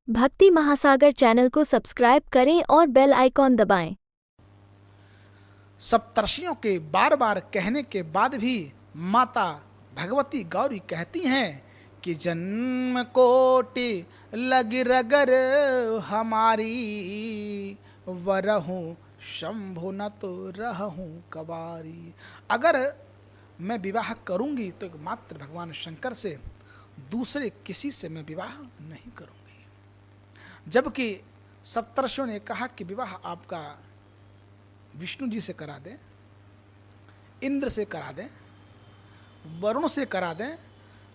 भक्ति महासागर चैनल को सब्सक्राइब करें और बेल आइकॉन दबाएं। सप्तर्षियों के बार बार कहने के बाद भी माता भगवती गौरी कहती हैं कि जन्म कोटि लग रगर हमारी, वरहूँ शंभु न तो रहूँ कबारी। अगर मैं विवाह करूंगी तो एकमात्र भगवान शंकर से, दूसरे किसी से मैं विवाह नहीं करूंगी। जबकि सप्तर्षियों ने कहा कि विवाह आपका विष्णु जी से करा दें, इंद्र से करा दें, वरुण से करा दें,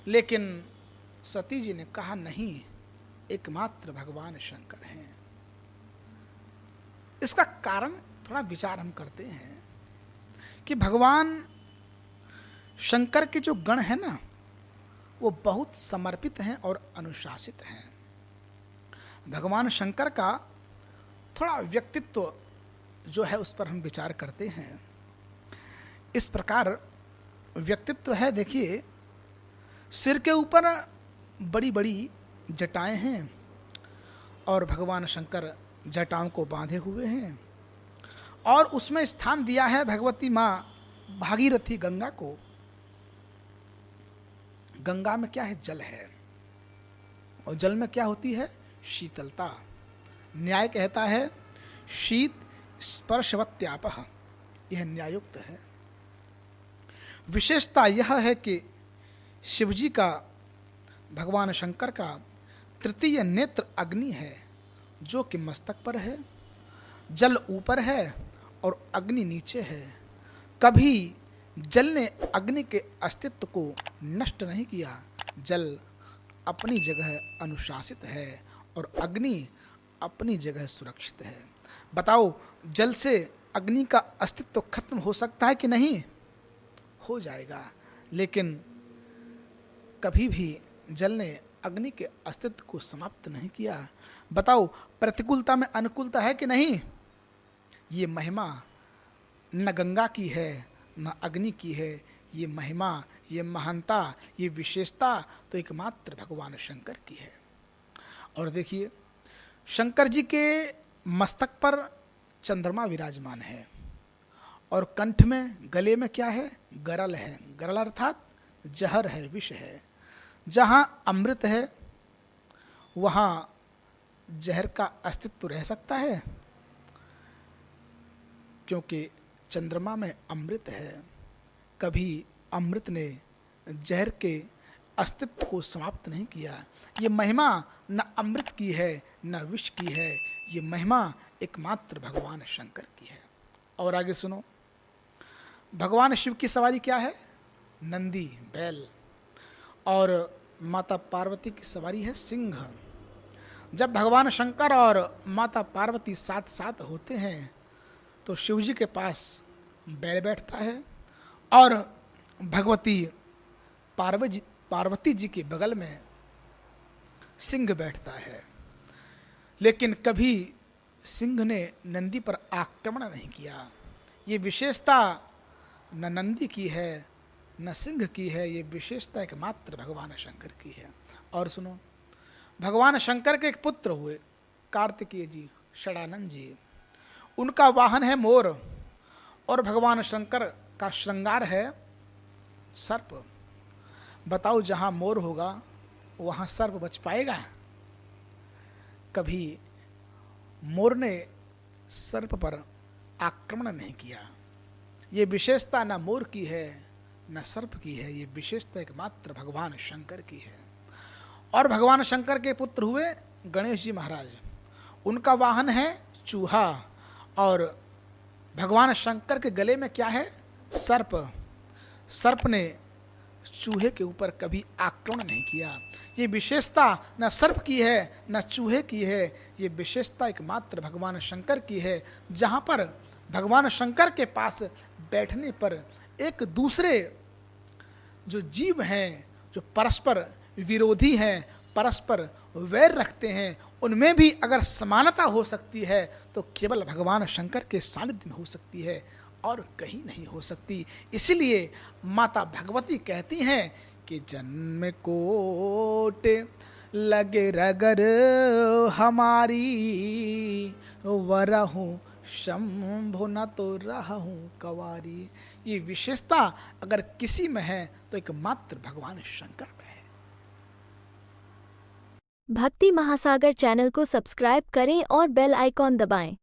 लेकिन सती जी ने कहा नहीं, एकमात्र भगवान शंकर हैं। इसका कारण थोड़ा विचार हम करते हैं कि भगवान शंकर के जो गण हैं ना, वो बहुत समर्पित हैं और अनुशासित हैं। भगवान शंकर का थोड़ा व्यक्तित्व जो है उस पर हम विचार करते हैं। इस प्रकार व्यक्तित्व है, देखिए, सिर के ऊपर बड़ी बड़ी जटाएं हैं और भगवान शंकर जटाओं को बांधे हुए हैं, और उसमें स्थान दिया है भगवती माँ भागीरथी गंगा को। गंगा में क्या है? जल है, और जल में क्या होती है? शीतलता। न्याय कहता है शीत स्पर्शवत्यापः, यह न्यायुक्त है। विशेषता यह है कि शिवजी का, भगवान शंकर का तृतीय नेत्र अग्नि है, जो कि मस्तक पर है। जल ऊपर है और अग्नि नीचे है। कभी जल ने अग्नि के अस्तित्व को नष्ट नहीं किया। जल अपनी जगह अनुशासित है और अग्नि अपनी जगह सुरक्षित है। बताओ, जल से अग्नि का अस्तित्व खत्म हो सकता है कि नहीं? हो जाएगा, लेकिन कभी भी जल ने अग्नि के अस्तित्व को समाप्त नहीं किया। बताओ, प्रतिकूलता में अनुकूलता है कि नहीं? ये महिमा न गंगा की है न अग्नि की है। ये महिमा, ये महानता, ये विशेषता तो एकमात्र भगवान शंकर की है। और देखिए, शंकर जी के मस्तक पर चंद्रमा विराजमान है, और कंठ में, गले में क्या है? गरल है। गरल अर्थात जहर है, विष है। जहाँ अमृत है वहाँ जहर का अस्तित्व रह सकता है, क्योंकि चंद्रमा में अमृत है। कभी अमृत ने जहर के अस्तित्व को समाप्त नहीं किया। ये महिमा न अमृत की है न विष की है। ये महिमा एकमात्र भगवान शंकर की है। और आगे सुनो, भगवान शिव की सवारी क्या है? नंदी, बैल, और माता पार्वती की सवारी है सिंह। जब भगवान शंकर और माता पार्वती साथ साथ होते हैं तो शिवजी के पास बैल बैठता है और भगवती पार्वती जी के बगल में सिंह बैठता है। लेकिन कभी सिंह ने नंदी पर आक्रमण नहीं किया। ये विशेषता न नंदी की है न सिंह की है। ये विशेषता एकमात्र भगवान शंकर की है। और सुनो, भगवान शंकर के एक पुत्र हुए, कार्तिकेय जी, षडानंद जी। उनका वाहन है मोर, और भगवान शंकर का श्रृंगार है सर्प। बताओ, जहाँ मोर होगा वहाँ सर्प बच पाएगा? कभी मोर ने सर्प पर आक्रमण नहीं किया। ये विशेषता न मोर की है न सर्प की है। ये विशेषता एकमात्र भगवान शंकर की है। और भगवान शंकर के पुत्र हुए गणेश जी महाराज। उनका वाहन है चूहा, और भगवान शंकर के गले में क्या है? सर्प। सर्प ने चूहे के ऊपर कभी आक्रमण नहीं किया। ये विशेषता न सर्प की है न चूहे की है। ये विशेषता एकमात्र भगवान शंकर की है। जहाँ पर भगवान शंकर के पास बैठने पर एक दूसरे जो जीव हैं, जो परस्पर विरोधी हैं, परस्पर वैर रखते हैं, उनमें भी अगर समानता हो सकती है तो केवल भगवान शंकर के सानिध्य में हो सकती है, और कहीं नहीं हो सकती। इसलिए माता भगवती कहती हैं कि जन्म कोट लगे रगर हमारी, वरहूं शंभु न तो रहूं कवारी। ये विशेषता अगर किसी में है तो एकमात्र भगवान शंकर में है। भक्ति महासागर चैनल को सब्सक्राइब करें और बेल आइकॉन दबाएं।